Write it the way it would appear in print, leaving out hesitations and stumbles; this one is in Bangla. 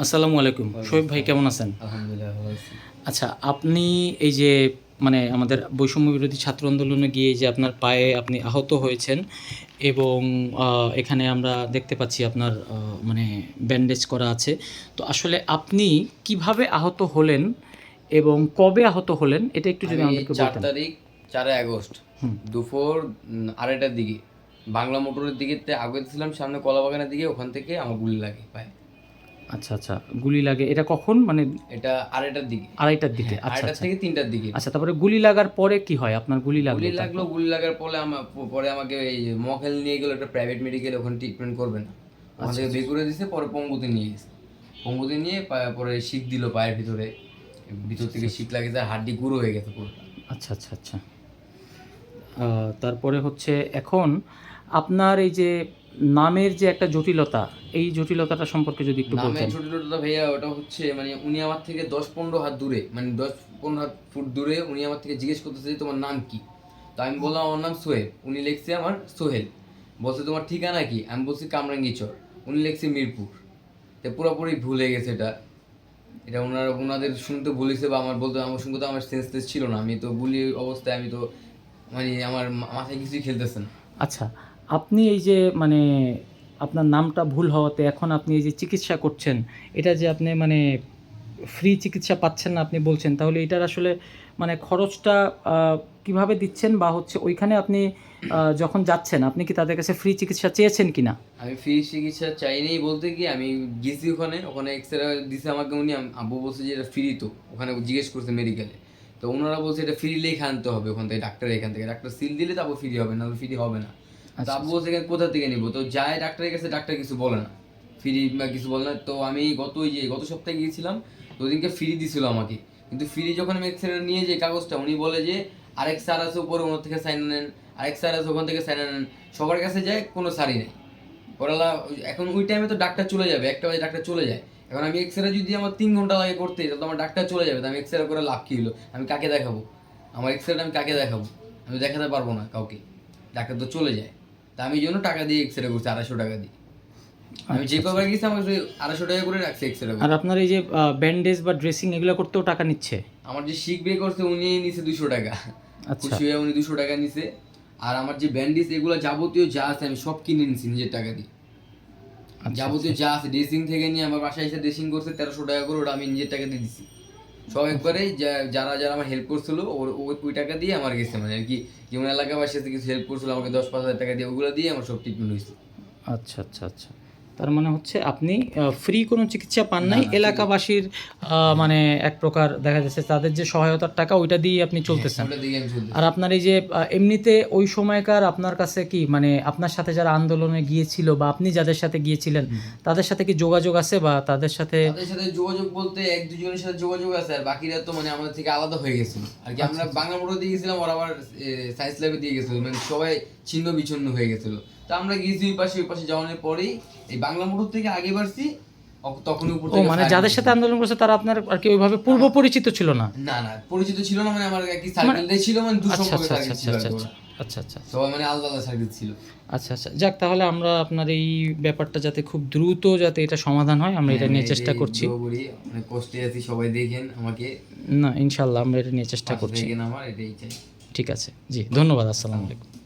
আসসালামু আলাইকুম। শোয়েব ভাই কেমন আছেন? আলহামদুলিল্লাহ ভালো আছি। আচ্ছা, আপনি এই যে মানে আমাদের বৈষম্য বিরোধী ছাত্র আন্দোলনে গিয়ে যে আপনার পায়ে আপনি আহত হয়েছেন এবং এখানে আমরা দেখতে পাচ্ছি আপনার মানে ব্যান্ডেজ করা আছে। তো আসলে আপনি কিভাবে আহত হলেন এবং কবে আহত হলেন এটা একটু যদি আমি আমাদেরকে ৪ বলতেন। তারিখ ৪ আগস্ট হুম। দুপুর ২:৩০টার দিকে বাংলা মোটরের দিকে আগাইতেছিলাম সামনে কলাবাগানের দিকে, ওখান থেকে আমার গুলি লাগে পায়ে। আচ্ছা, আচ্ছা। গুলি লাগে এটা কখন? মানে এটা ২:৩০টার দিকে। ২:৩০টার দিকে। হ্যাঁ, আচ্ছা, ২:৩০ আচ্ছা। থেকে ৩টার দিকে। আচ্ছা, তারপরে গুলি লাগার পরে কি হয়? আপনার গুলি লাগলো তারপর? গুলি লাগার পরে পরে আমাকে এই মহাখালী নিয়ে গেল একটা প্রাইভেট মেডিকেল, ওখানে ট্রিটমেন্ট করবে না। ওখান আচ্ছা, থেকে আচ্ছা। বের করে দিছে, পরে পঙ্গুতে নিয়ে গেছে। পঙ্গুতে নিয়ে পরে শিক দিল পায়ের ভিতরে। ভিতর থেকে শিক লাগিয়েছে, হাড্ডি গুঁড়ো হয়ে গেছে পুরোটা। আচ্ছা, আচ্ছা, আচ্ছা। তারপরে হচ্ছে এখন আপনার এই যে নামের যে একটা জটিলতা, এই জটিলতাটা সম্পর্কে যদি একটু নামের বলতেন। ছোটটা ভাইয়া, ওটা হচ্ছে মানে উনি আমার থেকে ১০-১৫ হাত দূরে, মানে ১০-১৫ ফুট দূরে উনি আমার থেকে জিজ্ঞেস করতেছে যে তোমার নাম কি। তো আমি বললাম আমার নাম সোহেব। উনি লিখছে আমার সোহেল। বলছে তোমার ঠিকানা কি? আমি বলছি কামরাঙ্গীচর। উনি লিখছে মিরপুর। তো পুরোপুরি ভুলে গেছে এটা। এটা ওনাদের শুনতে বলেছে, বা আমার শুনতে তো আমার সেন্স ছিল না। আমি তো বুলি অবস্থায়, আমি তো মানে আমার মাথায় কিছুই খেলতেছে না। আচ্ছা, আপনি এই যে মানে আপনার নামটা ভুল হওয়াতে এখন আপনি এই যে চিকিৎসা করছেন, এটা যে আপনি মানে ফ্রি চিকিৎসা পাচ্ছেন না আপনি বলছেন, তাহলে এটার আসলে মানে খরচটা কিভাবে দিচ্ছেন? বা হচ্ছে ওইখানে আপনি যখন যাচ্ছেন আপনি কি তাদের কাছে ফ্রি চিকিৎসা চেয়েছেন কিনা? আমি ফ্রি চিকিৎসা চাইনি বলতে কি, আমি গেছি ওখানে এক্সরে দিছে আমাকে উনি। আব্বু বলছে যে এটা ফ্রি। তো ওখানে জিজ্ঞেস করছে মেডিকেলে, তো ওনারা বলছে এটা ফ্রি লেখা আনতে হবে ওখান থেকে, এখান থেকে ডাক্তার সিল দিলে তারপর ফ্রি হবে, না ফ্রি হবে না। তো আচ্ছা, আব্বু আচ্ছা। বলছে এখানে কোথা থেকে নিবো, তো যায় ডাক্তারের কাছে, ডাক্তার কিছু বলে না, ফ্রি বা কিছু বলে না। তো আমি গত সপ্তাহে গিয়েছিলাম, তো ওদিনকে ফ্রি দিছিল আমাকে। কিন্তু ফ্রি যখন আমি এক্সরে নিয়ে যাই কাগজটা, উনি বলে যে আরেক স্যার আছে উপরে, ওনার থেকে সাইন নেন, আরেক স্যার আছে ওখান থেকে সাইন নেন। সবার কাছে যায়, কোনো সারই নেই। ওরালা এখন ওই টাইমে তো ডাক্তার চলে যাবে, ১টা বাজে ডাক্তার চলে যায়। এখন আমি এক্সরে যদি আমার ৩ ঘন্টা লাগে করতে, তাহলে আমার ডাক্তার চলে যাবে। তো আমি এক্সরে করে লাভ কী হলো? আমি কাকে দেখাবো? আমার এক্সরেটা আমি কাকে দেখাবো? আমি দেখাতে পারবো না কাউকে। ডাক্তার তো চলে যায়। তা আমি এই জন্য টাকা দিয়ে এক্সরে করছি, ২৫০ টাকা দিয়ে। আমি আচ্ছা, যে আচ্ছা। কবার গেছি আমার ২৫০ টাকা করে রাখছে এক্সরে আর করতে। আপনার এই যে ব্যান্ডেজ বা ড্রেসিং এগুলো করতেও টাকা নিচ্ছে? আমার যে শিক বিয়ে করছে উনি নিছে ২০০ টাকা। আচ্ছা। খুশি হয়ে উনি ২০০ টাকা নিছে। আর আমার যে ব্যান্ডেজ এগুলো যাবতীয় যা আছে আমি সব কিনে নিছি নিজের টাকা দিয়ে। আচ্ছা, যাবতীয় আচ্ছা। যা আছে ড্রেসিং থেকে নিয়ে আমার বাসায় এসে ড্রেসিং করছে ১৩০০ টাকা করে, ওটা আমি নিজের টাকা দিয়ে দিছি। সব একবারে যারা যারা আমার হেল্প করছিল ওই টাকা দিয়ে আমার গেছে, মানে আর কি যেমন এলাকাবাসী আছে কিছু হেল্প করছিল আমাকে ১০-৫ হাজার টাকা দিয়ে, ওগুলো দিয়ে আমার সব ট্রিটমেন্ট হয়েছে। আচ্ছা, আচ্ছা, আচ্ছা। তার মানে হচ্ছে আপনি ফ্রি কোনো চিকিৎসা পান না নাই। না ফ্রি। এলাকাবাসীর মানে এক প্রকার দেখা যাচ্ছে তাদের যে সহায়তার টাকা ওইটা দিয়েই আপনি চলতেছেন। ওটা দিয়ে আমি আর চলতেছি। আপনার এই যে এমনিতে ওই সময়কার আপনার কাছে কি মানে আপনার সাথে যারা আন্দোলনে গিয়েছিল বা আপনি যাদের সাথে গিয়েছিলেন তাদের সাথে কি যোগাযোগ আছে বা তাদের সাথে? তাদের সাথে যোগাযোগ বলতে ১-২ জনের সাথে যোগাযোগ আছে, আর বাকিরা তো মানে আমাদের থেকে আলাদা হয়ে গেছিল আর কি। আমরা বাংলা মোটর দিয়ে গেছিলাম, ওরা আবার সায়েন্স ল্যাবে দিয়ে গেছিল, মানে সবাই ছিন্ন বিচ্ছিন্ন হয়ে গেছিল। তো আমরা গিয়েছি ওই পাশে যাওয়ানোর পরেই এই বাংলা মোটর থেকে আগে বাড়ছি, তখনই উপর ও থেকে মানে ফায়ার যাদের দিয়েছিল। সাথে আন্দোলন করছে তারা আপনার আর কি ওইভাবে পূর্ব পরিচিত ছিল না? না না পরিচিত ছিল না, মানে আমার একই মানে সার্কেলটাই ছিল, মানে দূর আচ্ছা, সম্পর্কে আচ্ছা, আচ্ছা, সার্কেল ছিল আর আচ্ছা, কি আচ্ছা, ওরা। আচ্ছা, আচ্ছা, আচ্ছা। সবাই মানে আলাদা আলাদা সার্কেল ছিল। আচ্ছা, আচ্ছা। যাক, তাহলে আমরা আপনার এই ব্যাপারটা যাতে খুব দ্রুত যাতে এটা সমাধান হয় আমরা এটা নিয়ে চেষ্টা করছি। করি, অনেক কষ্টে আছি, সবাই দেখেন আমাকে, না, ইনশাআল্লাহ আমরা এটা নিয়ে চেষ্টা পাশে করছি। দেখেন আমার, এটাই চাই। ঠিক আছে। জি, ধন্যবাদ। আসসালামু আলাইকুম।